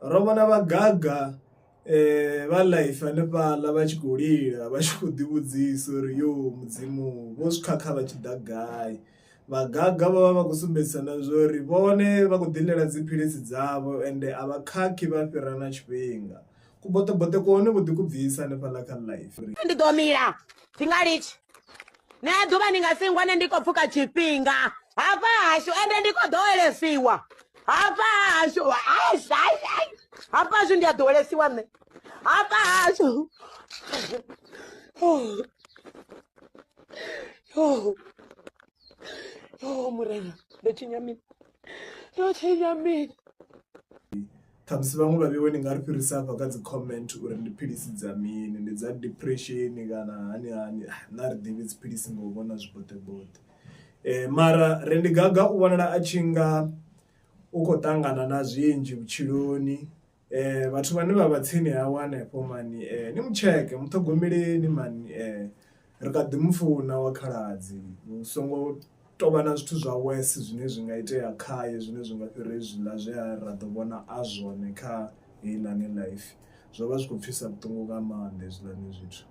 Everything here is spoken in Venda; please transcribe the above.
ro vhona vhagaga vha life hanefhaḽa vha tshi khou lila vha tshi khou ḓivhudzisa uri yo mudzimu vho zwikhakha vha tshi ḓa gai. Vhagaga vha vha vha khou sumbedzisa na zwori vhone vha khou ḓiḽela dziphilisi dzavho ende a vha khakhi vha fhira na tshifhinga. Kuboṱeboṱe kone vho ḓi ku bvisa hanefhaḽa kha life. Ndi ḓo mila ndi nga litshe nṋe ḓuvha ndi nga singwa nṋe ndi khou pfhuka tshifhinga hafha hashu ende ndi khou ḓowelesiwa hafha hashu hafha hashu ndi a ḓowelesiwa nṋe hafha hashu murena ndo tshinya mini Thamusi vhaṅwe vha vheiwe ndi nga ri fhirisa hafha kha dzi comment uri ndi philisi dza mini, ndi dza depression kana hani na ri ḓivhi dziphilisi ngo vhona zwiboṱeboṱe. Mara Randy Gaga u vhonala a tshi nga u khou ṱangana na zwinzhi vhutshiloni. Vhathu vhane vha vha tsini hawe hanefho mani ni mutsheke muṱhogomeleni mani ri kha ḓi mufuna wa khaladzi hu songo tovha na zwithu zwa wese zwine zwi nga itea khaye zwine zwi nga fhira hezwiḽa zwe ra ḓo vhona a zwone kha heiḽani life. Zwo vha zwi khou pfhisa vhuṱungu nga maanḓa hezwiḽani zwithu.